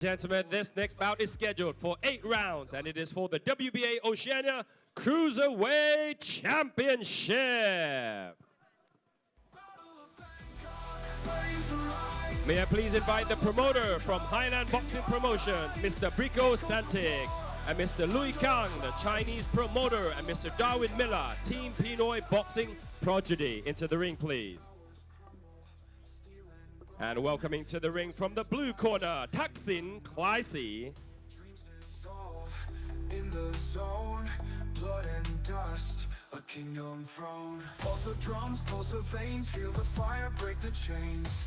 Gentlemen, this next bout is scheduled for 8 rounds, and it is for the WBA Oceania Cruiserweight Championship. May I please invite the promoter from Highland Boxing Promotions, Mr. Brico Santig, and Mr. Louis Kang, the Chinese promoter, and Mr. Darwin Miller, Team Pinoy Boxing Prodigy, into the ring, please. And welcoming to the ring from the blue corner, Taksin Klaisri. In the zone, blood and dust, a kingdom throne. Pulse of drums, pulse of veins, feel the fire break the chains.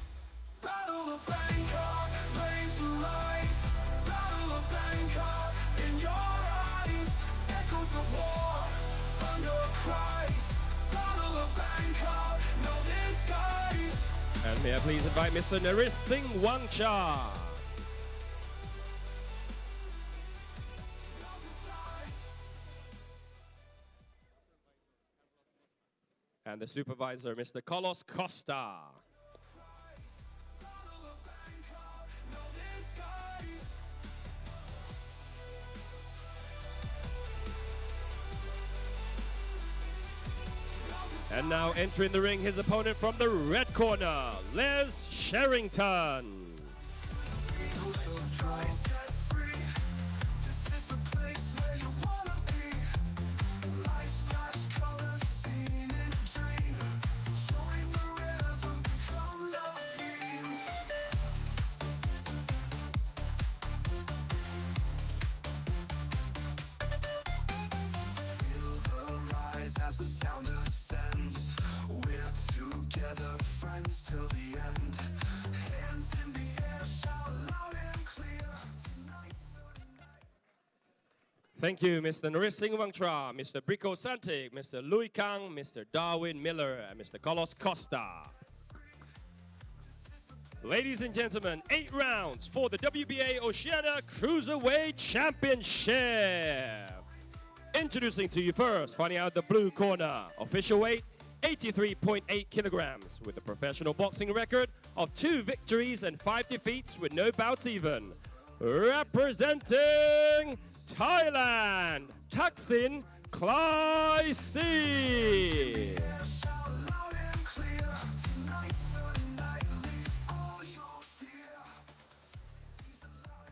Battle of Bangkok, flames and lights. Battle of Bangkok, in your eyes. Echoes of war, thunder cries. Battle of Bangkok, no disguise. And may I please invite Mr. Naris Singh Wangcha. And the supervisor, Mr. Carlos Costa. And now entering the ring, his opponent from the red corner, Les Sherrington. Till the end. Hands in the air, shout loud and clear. Thank you, Mr. Naris Singh Wangcha, Mr. Brico Santig, Mr. Louis Kang, Mr. Darwin Miller, and Mr. Carlos Costa. Ladies and gentlemen, 8 rounds for the WBA Oceania Cruiserweight Championship. Introducing to you first, finding out the blue corner, official weight 83.8 kilograms, with a professional boxing record of 2 victories and 5 defeats with no bouts even. Representing Thailand, Taksin Klaisri.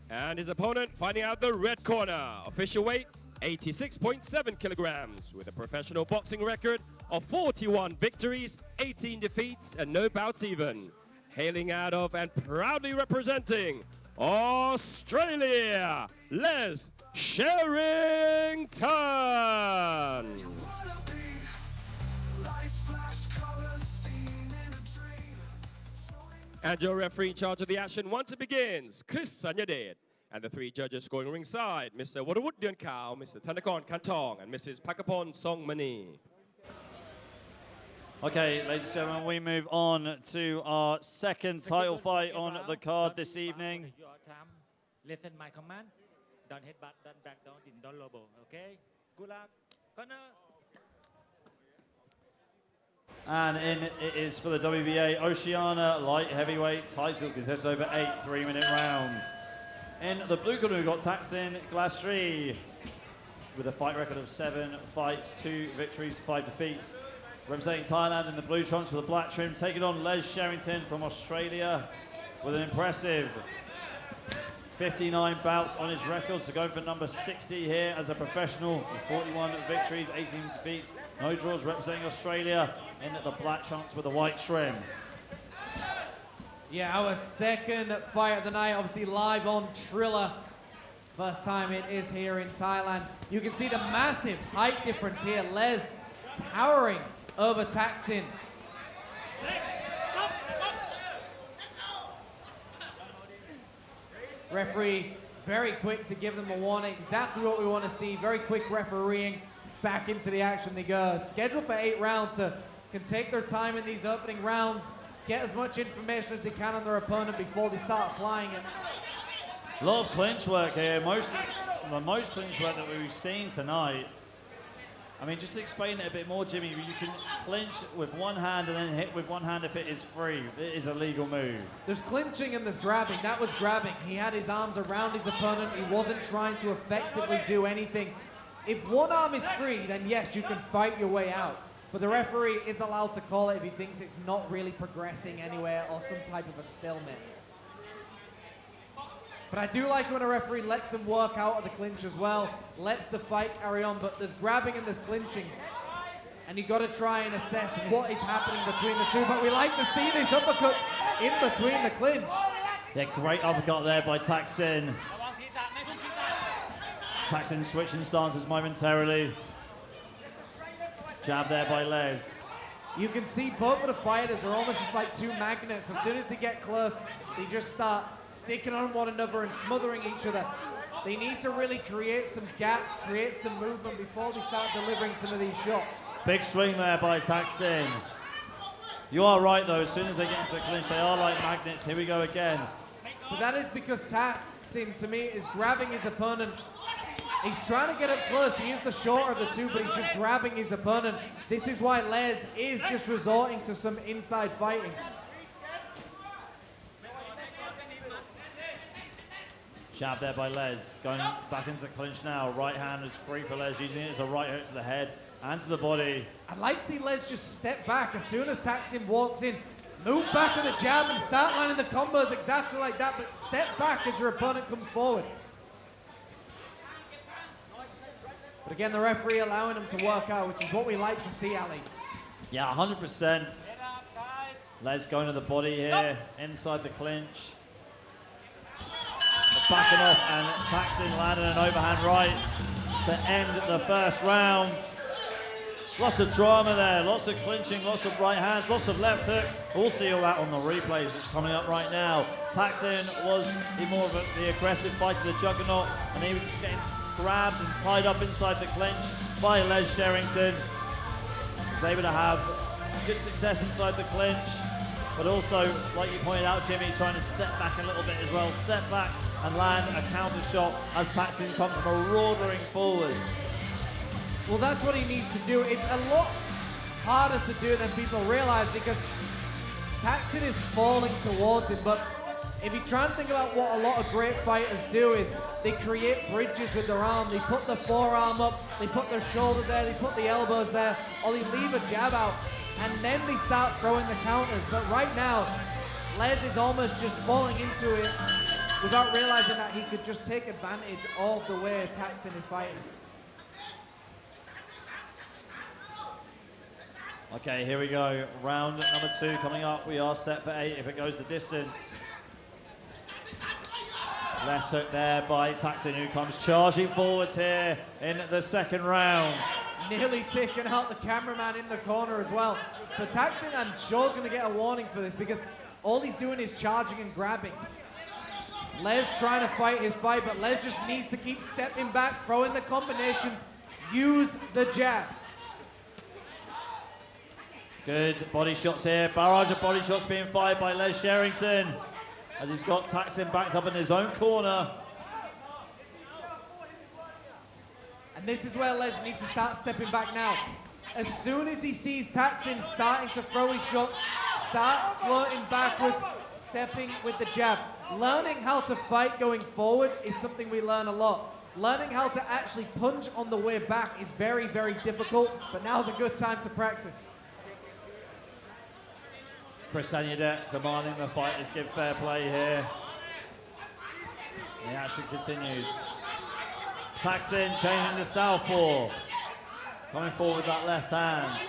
And his opponent, finding out the red corner, official weight 86.7 kilograms, with a professional boxing record of 41 victories, 18 defeats, and no bouts even. Hailing out of and proudly representing Australia, Les Sherrington. And your referee in charge of the action once it begins, Chris Sanyadet. And the 3 judges scoring ringside, Mr. Warawut Dian Kao, Mr. Thanakon Kantong, and Mrs. Pakapon Songmani. Okay, ladies and gentlemen, we move on to our second title fight on the card this evening. Listen my command. Don't hit back, don't back down, don't lobo. Okay? Good luck. Corner. And it is for the WBA Oceania Light Heavyweight Title, contests over 8 3-minute rounds. In the blue corner, we've got Taksin Klaisri with a fight record of 7 fights, 2 victories, 5 defeats. Representing Thailand in the blue trunks with a black trim, taking on Les Sherrington from Australia with an impressive 59 bouts on his record, so going for number 60 here as a professional with 41 victories, 18 defeats, no draws, representing Australia in the black trunks with a white trim. Yeah, our second fight of the night, obviously live on Triller. First time it is here in Thailand. You can see the massive height difference here. Les towering over Taksin. Referee very quick to give them a warning. Exactly what we want to see. Very quick refereeing. Back into the action they go. Scheduled for 8 rounds, so can take their time in these opening rounds. Get as much information as they can on their opponent before they start applying it. A lot of clinch work here. The most clinch work that we've seen tonight. I mean, just to explain it a bit more, Jimmy, you can clinch with one hand and then hit with one hand if it is free. It is a legal move. There's clinching and there's grabbing. That was grabbing. He had his arms around his opponent. He wasn't trying to effectively do anything. If one arm is free, then yes, you can fight your way out. But the referee is allowed to call it if he thinks it's not really progressing anywhere or some type of a stalemate. But I do like when a referee lets them work out of the clinch as well, lets the fight carry on, but there's grabbing and there's clinching. And you've got to try and assess what is happening between the two. But we like to see these uppercuts in between the clinch. Yeah, great uppercut there by Taksin. Taksin switching stances momentarily. Jab there by Les. You can see both of the fighters are almost just like two magnets. As soon as they get close, they just start sticking on one another and smothering each other. They need to really create some gaps, create some movement before they start delivering some of these shots. Big swing there by Taksin. You are right though, as soon as they get into the clinch, they are like magnets. Here we go again. But that is because Taksin, to me, is grabbing his opponent. He's trying to get up close. He is the shorter of the two, but he's just grabbing his opponent. This is why Les is just resorting to some inside fighting. Jab there by Les, going back into the clinch now. Right hand is free for Les, using it as a right hook to the head and to the body. I'd like to see Les just step back as soon as Taksin walks in. Move back with a jab and start lining the combos exactly like that, but step back as your opponent comes forward. But again, the referee allowing him to work out, which is what we like to see, Ali. Yeah, 100%. Les going to the body here, inside the clinch. Backing off, and Taksin landed an overhand right to end the first round. Lots of drama there, lots of clinching, lots of right hands, lots of left hooks. We'll see all that on the replays, which are coming up right now. Taksin was more of the aggressive fighter, the juggernaut, and he was just getting grabbed and tied up inside the clinch by Les Sherrington. He was able to have good success inside the clinch, but also, like you pointed out, Jimmy, trying to step back a little bit as well. Step back and land a counter shot as Taksin comes marauding forwards. Well, that's what he needs to do. It's a lot harder to do than people realize because Taksin is falling towards him, but if you try and think about what a lot of great fighters do is they create bridges with their arm. They put the forearm up, they put their shoulder there, they put the elbows there, or they leave a jab out, and then they start throwing the counters. But right now, Les is almost just falling into it without realizing that he could just take advantage of the way Taksin is fighting. Okay, here we go. Round number 2 coming up. We are set for 8 if it goes the distance. Left hook there by Taksin, who comes charging forwards here in the second round. Nearly taking out the cameraman in the corner as well. But Taksin, I'm sure, is going to get a warning for this because all he's doing is charging and grabbing. Les trying to fight his fight, but Les just needs to keep stepping back, throwing the combinations, use the jab. Good body shots here. Barrage of body shots being fired by Les Sherrington as he's got Taksin backed up in his own corner. And this is where Les needs to start stepping back now. As soon as he sees Taksin starting to throw his shots, start floating backwards, stepping with the jab. Learning how to fight going forward is something we learn a lot. Learning how to actually punch on the way back is very, very difficult, but now's a good time to practice. Chris Agnedet demanding the fighters give fair play here. The action continues. Taksin changing to southpaw. Coming forward with that left hand.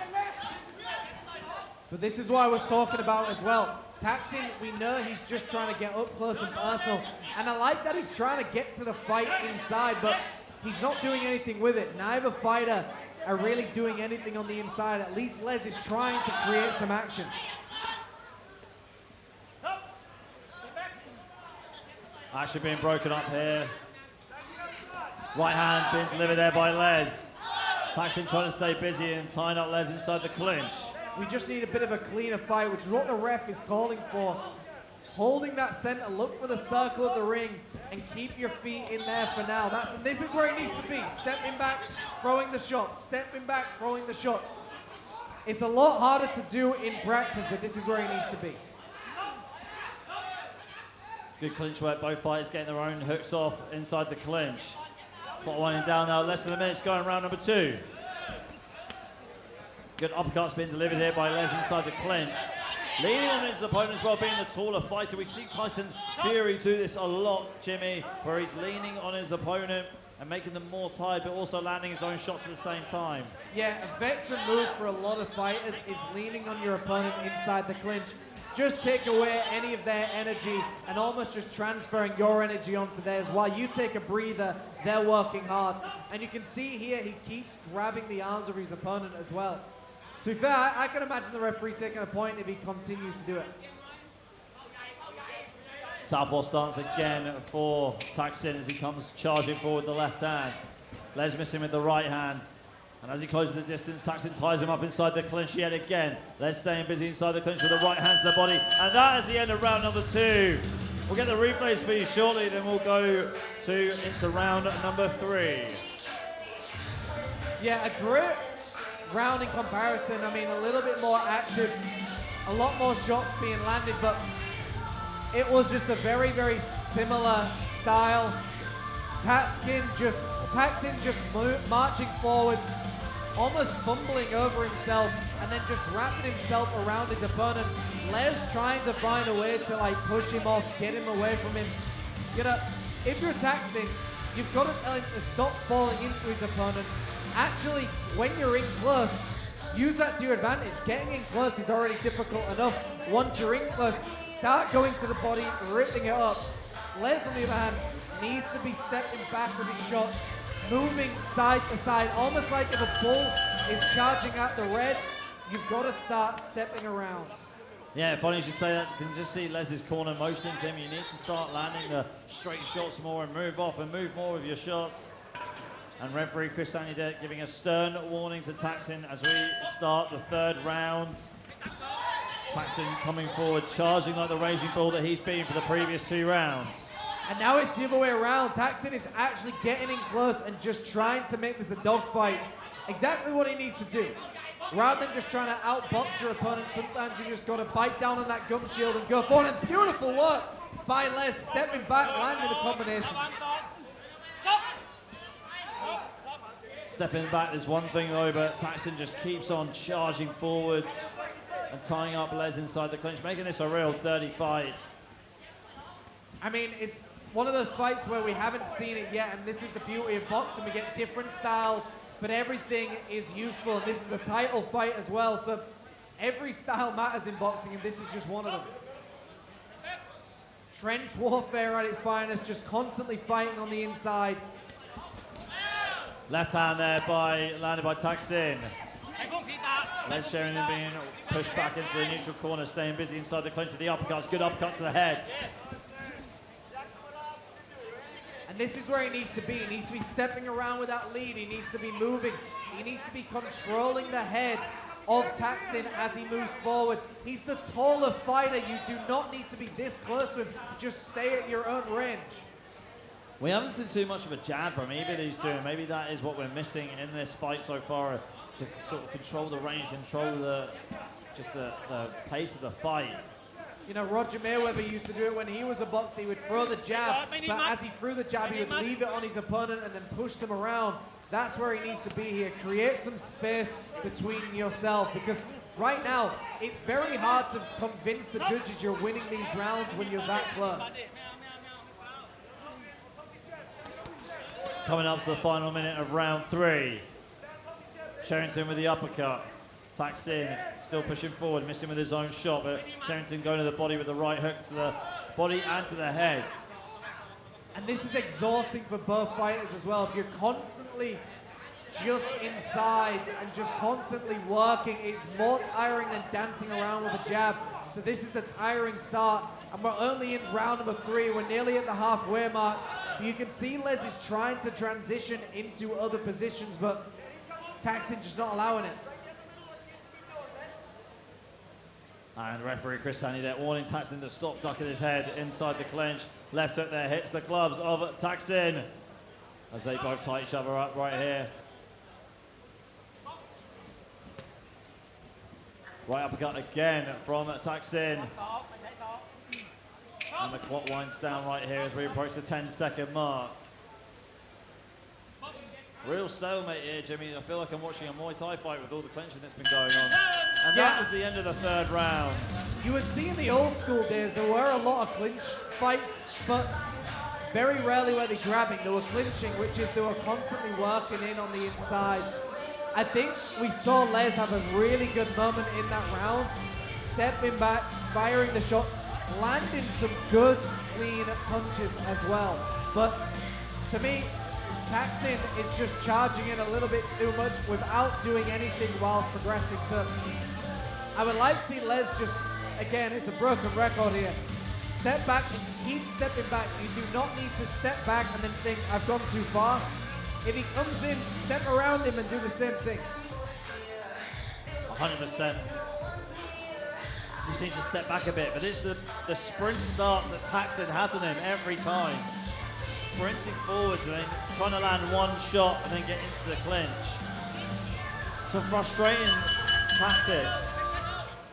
But this is what I was talking about as well. Taksin, we know he's just trying to get up close and personal. And I like that he's trying to get to the fight inside, but he's not doing anything with it. Neither fighter are really doing anything on the inside. At least Les is trying to create some action. Action being broken up here. Right hand being delivered there by Les. Taksin trying to stay busy and tying up Les inside the clinch. We just need a bit of a cleaner fight, which is what the ref is calling for. holding that center, look for the circle of the ring, and keep your feet in there for now. This is where he needs to be. Stepping back, throwing the shots. Stepping back, throwing the shots. It's a lot harder to do in practice, but this is where he needs to be. Good clinch work, both fighters getting their own hooks off inside the clinch. Clock winding down now, less than a minute's going round number 2. Good uppercuts being delivered here by Les inside the clinch. Leaning on his opponent as well, being the taller fighter. We see Tyson Fury do this a lot, Jimmy, where he's leaning on his opponent and making them more tired, but also landing his own shots at the same time. Yeah, a veteran move for a lot of fighters is leaning on your opponent inside the clinch. Just take away any of their energy and almost just transferring your energy onto theirs. While you take a breather, they're working hard. And you can see here, he keeps grabbing the arms of his opponent as well. To be fair, I can imagine the referee taking a point if he continues to do it. Southpaw stance again for Taksin as he comes charging forward the left hand. Les missing with the right hand. And as he closes the distance, Taksin ties him up inside the clinch yet again. Les staying busy inside the clinch with the right hand to the body. And that is the end of round number 2. We'll get the replays for you shortly, then we'll go into round number 3. Yeah, a great round in comparison. I mean, a little bit more active, a lot more shots being landed, but it was just a very, very similar style. Taksin just marching forward, almost fumbling over himself, and then just wrapping himself around his opponent. Les trying to find a way to like push him off, get him away from him. You know, if you're Taksin, you've got to tell him to stop falling into his opponent. Actually, when you're in close, use that to your advantage. Getting in close is already difficult enough. Once you're in close, start going to the body, ripping it up. Les, on the other hand, needs to be stepping back with his shots, moving side to side, almost like if a bull is charging at the red, you've got to start stepping around. Yeah, funny you should say that. You can just see Les's corner motioning to him. You need to start landing the straight shots more and move off and move more with your shots. And referee Chris Anudek giving a stern warning to Taksin as we start the 3rd round. Taksin coming forward, charging like the raging bull that he's been for the previous 2 rounds. And now it's the other way around. Taksin is actually getting in close and just trying to make this a dogfight. Exactly what he needs to do. Rather than just trying to outbox your opponent, sometimes you just got to bite down on that gum shield and go forward. And beautiful work by Les, stepping back, landing the combinations. Stepping back is one thing though, but Taksin just keeps on charging forwards and tying up Les inside the clinch, making this a real dirty fight. I mean, it's one of those fights where we haven't seen it yet, and this is the beauty of boxing. We get different styles, but everything is useful, and this is a title fight as well, so every style matters in boxing, and this is just one of them. Trench warfare at its finest, just constantly fighting on the inside. Left hand there landed by Taksin. Les Sherrington being pushed back into the neutral corner, staying busy inside the clinch with the uppercuts. Good uppercut to the head. And this is where he needs to be. He needs to be stepping around with that lead. He needs to be moving. He needs to be controlling the head of Taksin as he moves forward. He's the taller fighter. You do not need to be this close to him. Just stay at your own range. We haven't seen too much of a jab from either of these two, and maybe that is what we're missing in this fight so far, to sort of control the range, control the pace of the fight. You know, Roger Mayweather used to do it when he was a boxer. He would throw the jab, but as he threw the jab, he would leave it on his opponent and then push them around. That's where he needs to be here. Create some space between yourself, because right now, it's very hard to convince the judges you're winning these rounds when you're that close. Coming up to the final minute of round 3. Sherrington with the uppercut. Taksin still pushing forward, missing with his own shot, but Sherrington going to the body with the right hook to the body and to the head. And this is exhausting for both fighters as well. If you're constantly just inside and just constantly working, it's more tiring than dancing around with a jab. So this is the tiring start, and we're only in round number 3. We're nearly at the halfway mark. You can see Les is trying to transition into other positions, but Taksin just not allowing it. And referee Chris Sanidet warning Taksin to stop ducking his head inside the clinch. Left hook there hits the gloves of Taksin as they both tie each other up right here. Right uppercut again from Taksin. And the clock winds down right here as we approach the 10-second mark. Real stalemate here, Jimmy. I feel like I'm watching a Muay Thai fight with all the clinching that's been going on. And that was the end of the third round. You would see in the old school days, there were a lot of clinch fights, but very rarely were they grabbing. They were clinching, which is they were constantly working in on the inside. I think we saw Les have a really good moment in that round, stepping back, firing the shots, landing some good, clean punches as well. But to me, Taksin is just charging in a little bit too much without doing anything whilst progressing. So I would like to see Les just, again, it's a broken record here, step back and keep stepping back. You do not need to step back and then think, I've gone too far. If he comes in, step around him and do the same thing. 100%. Just needs to step back a bit, but it's the sprint starts that Taksin has in him every time. Sprinting forwards and then trying to land one shot and then get into the clinch. It's a frustrating tactic.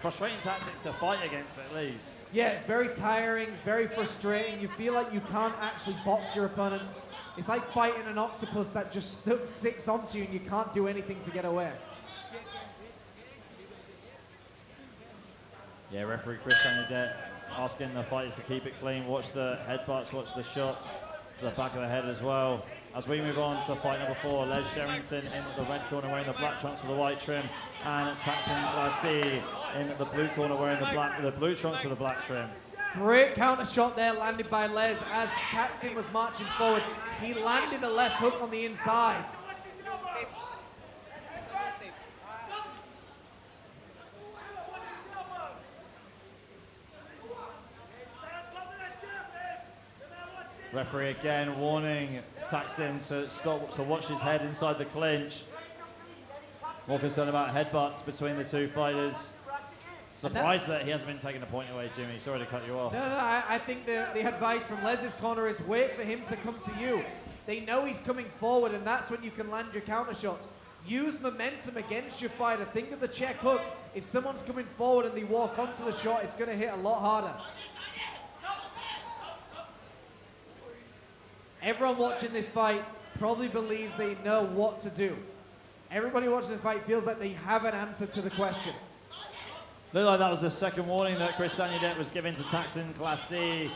Frustrating tactic to fight against at least. Yeah, it's very tiring, it's very frustrating. You feel like you can't actually box your opponent. It's like fighting an octopus that just sticks onto you and you can't do anything to get away. Yeah, referee Chris Sanidet asking the fighters to keep it clean. Watch the headbutts, watch the shots to the back of the head as well. As we move on to fight number 4, Les Sherrington in the red corner wearing the black trunks with the white trim, and Taksin Klaisri in the blue corner wearing the blue trunks with the black trim. Great counter shot there landed by Les as Taksin was marching forward. He landed a left hook on the inside. Referee again warning Taksin to stop, to watch his head inside the clinch. More concerned about headbutts between the two fighters. Surprised that he hasn't been taking a point away, Jimmy. Sorry to cut you off. No, I think the advice from Les's corner is wait for him to come to you. They know he's coming forward, and that's when you can land your counter shots. Use momentum against your fighter. Think of the check hook. If someone's coming forward and they walk onto the shot, it's going to hit a lot harder. Everyone watching this fight probably believes they know what to do. Everybody watching this fight feels like they have an answer to the question. Looked like that was the second warning that Chris Sanidet was giving to Taksin Klaisri.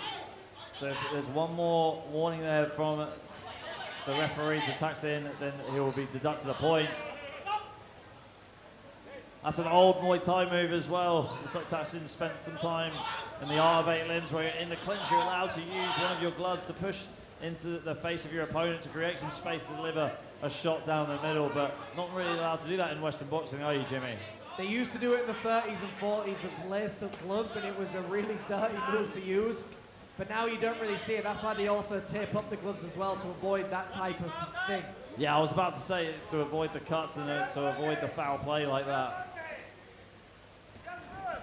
So if there's one more warning there from the referee to Taksin, then he will be deducted a point. That's an old Muay Thai move as well. Looks like Taksin spent some time in the art of 8 limbs where in the clinch you're allowed to use one of your gloves to push into the face of your opponent to create some space to deliver a shot down the middle, but not really allowed to do that in Western boxing, are you, Jimmy? They used to do it in the 30s and 40s with laced up gloves, and it was a really dirty move to use. But now you don't really see it. That's why they also tape up the gloves as well to avoid that type of thing. Yeah, I was about to say to avoid the cuts and to avoid the foul play like that.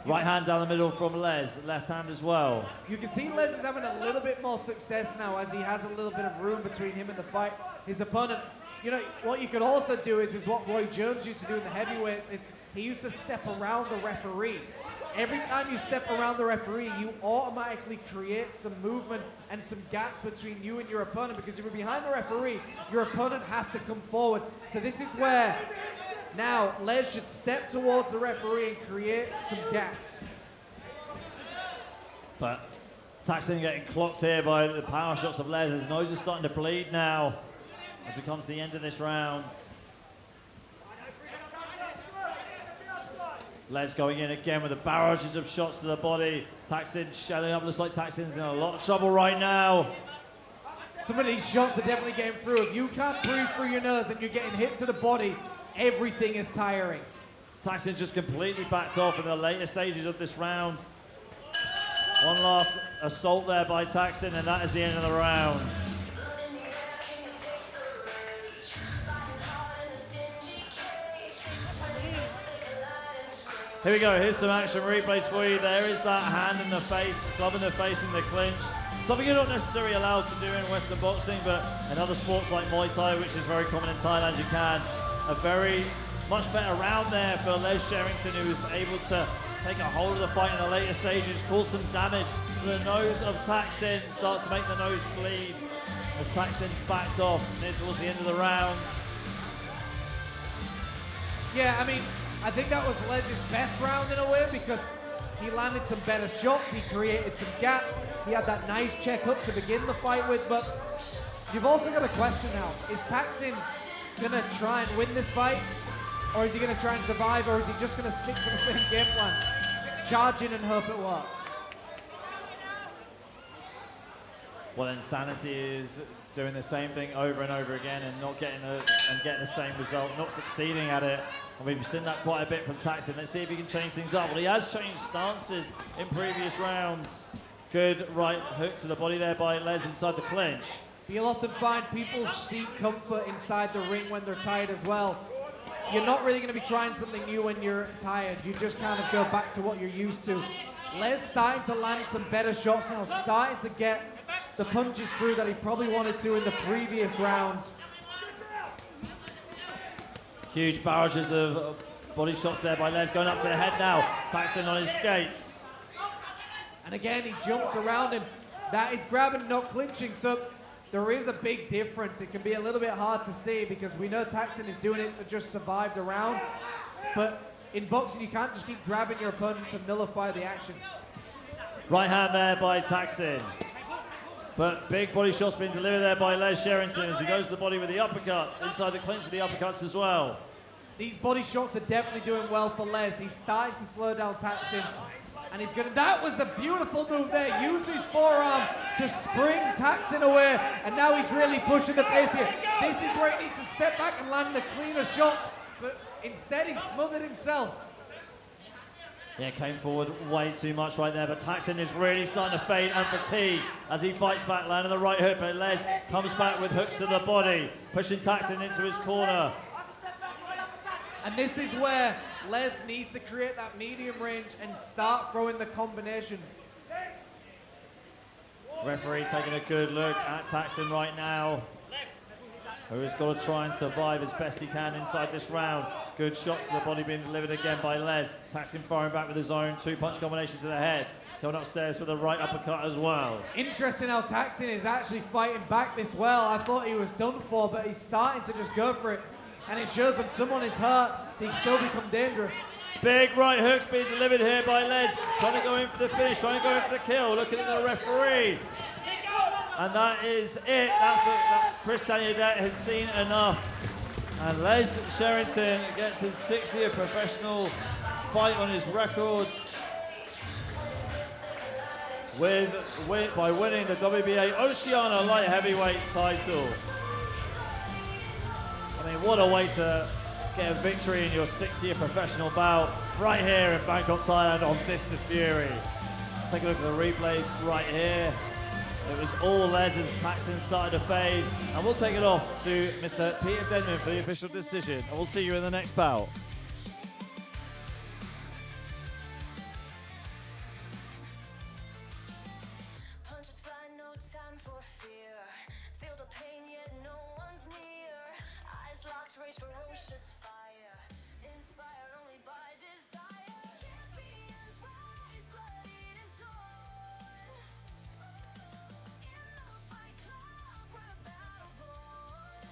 Right hand down the middle from Les, left hand as well. You can see Les is having a little bit more success now as he has a little bit of room between him and the fight. His opponent, you know, what you could also do is what Roy Jones used to do in the heavyweights is he used to step around the referee. Every time you step around the referee, you automatically create some movement and some gaps between you and your opponent, because if you're behind the referee, your opponent has to come forward. So this is where now Les should step towards the referee and create some gaps. But Taksin getting clocked here by the power shots of Les. His nose is starting to bleed now as we come to the end of this round. Les going in again with the barrages of shots to the body. Taksin shelling up. Looks like Taksin's in a lot of trouble right now. Some of these shots are definitely getting through. If you can't breathe through your nose and you're getting hit to the body, everything is tiring. Taksin just completely backed off in the later stages of this round. One last assault there by Taksin, and that is the end of the round. Here we go, here's some action replays for you. There is that hand in the face, glove in the face in the clinch. Something you're not necessarily allowed to do in Western boxing, but in other sports like Muay Thai, which is very common in Thailand, you can. A very much better round there for Les Sherrington, who was able to take a hold of the fight in the later stages, cause some damage to the nose of Taksin, start to make the nose bleed as Taksin backs off near towards the end of the round. Yeah, I mean, I think that was Les's best round in a way because he landed some better shots, he created some gaps, he had that nice check up to begin the fight with, but you've also got a question now. Is Taksin gonna try and win this fight? Or is he gonna try and survive, or is he just gonna stick to the same game plan? Charge in and hope it works. Well, insanity is doing the same thing over and over again and not getting the same result, not succeeding at it. And we've seen that quite a bit from Taksin. Let's see if he can change things up. Well, he has changed stances in previous rounds. Good right hook to the body there by Les inside the clinch. You'll often find people seek comfort inside the ring when they're tired as well. You're not really going to be trying something new when you're tired. You just kind of go back to what you're used to. Les starting to land some better shots now, starting to get the punches through that he probably wanted to in the previous rounds. Huge barrages of body shots there by Les, going up to the head now. Taksin on his skates. And again, he jumps around him. That is grabbing, not clinching. So there is a big difference. It can be a little bit hard to see because we know Taksin is doing it to just survive the round. But in boxing, you can't just keep grabbing your opponent to nullify the action. Right hand there by Taksin. But big body shots being delivered there by Les Sherrington as he goes to the body with the uppercuts, inside the clinch with the uppercuts as well. These body shots are definitely doing well for Les. He's starting to slow down Taksin. And he's gonna, that was a beautiful move there. Used his forearm to spring Taksin away. And now he's really pushing the pace here. This is where he needs to step back and land a cleaner shot. But instead he smothered himself. Yeah, came forward way too much right there, but Taksin is really starting to fade and fatigue as he fights back, landing the right hook, but Les comes back with hooks to the body, pushing Taksin into his corner. And this is where Les needs to create that medium range and start throwing the combinations. Referee taking a good look at Taksin right now, who has got to try and survive as best he can inside this round. Good shots to the body being delivered again by Les. Taksin firing back with his own two-punch combination to the head. Coming upstairs with a right uppercut as well. Interesting how Taksin is actually fighting back this well. I thought he was done for, but he's starting to just go for it. And it shows when someone is hurt, they still become dangerous. Big right hooks being delivered here by Les. Trying to go in for the finish, trying to go in for the kill. Looking at the referee. And that is it. That's Chris Sanyadet has seen enough. And Les Sherrington gets his 60th professional fight on his record by winning the WBA Oceania Light Heavyweight title. I mean, what a way to get a victory in your 60th professional bout right here in Bangkok, Thailand on Fists of Fury. Let's take a look at the replays right here. It was all Les as Taksin started to fade. And we'll take it off to Mr. Peter Denman for the official decision. And we'll see you in the next bout. Punches fly, no time for fear. Feel the pain, yet no one's near. Eyes locked, rage ferocious fire. Inspired only by desire. Champions rise, bloodied and torn. In the fight club, we're battle born.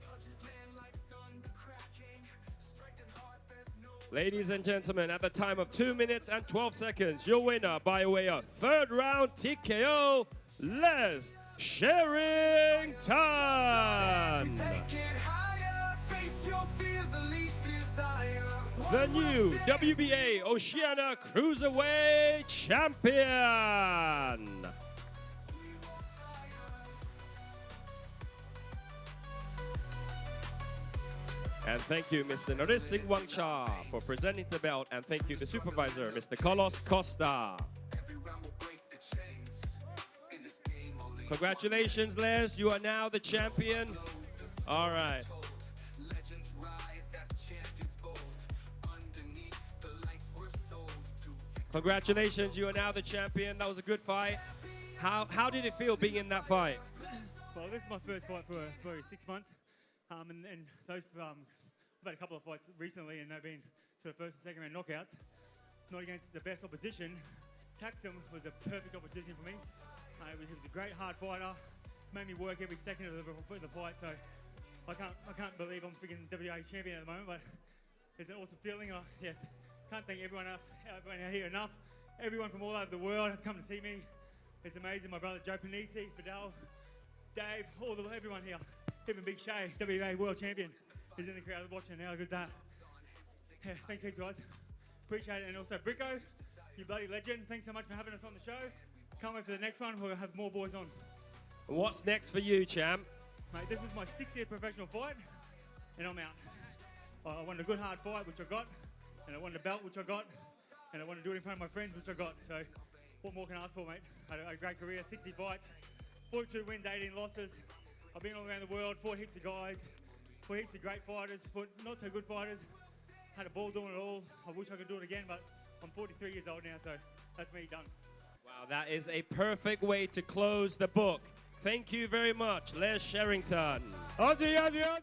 Punches land like thunder cracking. Striking hard, there's no. Ladies and gentlemen, at the time of 2 minutes and 12 seconds, your winner by way of third round TKO, Les Sherrington. Take it higher, face your fears, unleash desire. The new WBA Oceania Cruiserweight Champion. And thank you, Mr. Naris Singh Wangcha, for presenting the belt. And thank you, the supervisor, Mr. Carlos Costa. Every round will break the chains. In this game, only Congratulations, Les. You are now the champion. All right. legends rise as champions bold. Congratulations, you are now the champion. That was a good fight. How did it feel being in that fight? Well, this is my first fight for 6 months, and those I've had a couple of fights recently, and they've been sort of first and second round knockouts. Not against the best opposition. Taksin was a perfect opposition for me. He was a great hard fighter. Made me work every second of the fight. So I can't believe I'm freaking WBA champion at the moment, but it's an awesome feeling. Can't thank everyone out here enough. Everyone from all over the world have come to see me. It's amazing. My brother Joe Panisi, Fidel, Dave, everyone here. Even Big Shay, WBA world champion, is in the crowd watching. How good that? Yeah, thanks heaps, guys. Appreciate it. And also Bricko, you bloody legend. Thanks so much for having us on the show. Can't wait for the next one. We'll have more boys on. What's next for you, champ? Mate, this was my 6th professional fight, and I'm out. I won a good hard fight, which I got, and I won the belt, which I got, and I want to do it in front of my friends, which I got. So what more can I ask for, mate? I had a great career, 60 fights, 42 wins, 18 losses. I've been all around the world, fought heaps of guys, fought heaps of great fighters, fought not so good fighters. Had a ball doing it all. I wish I could do it again, but I'm 43 years old now, so that's me done. Wow, that is a perfect way to close the book. Thank you very much, Les Sherrington. Aussie, Aussie, Aussie.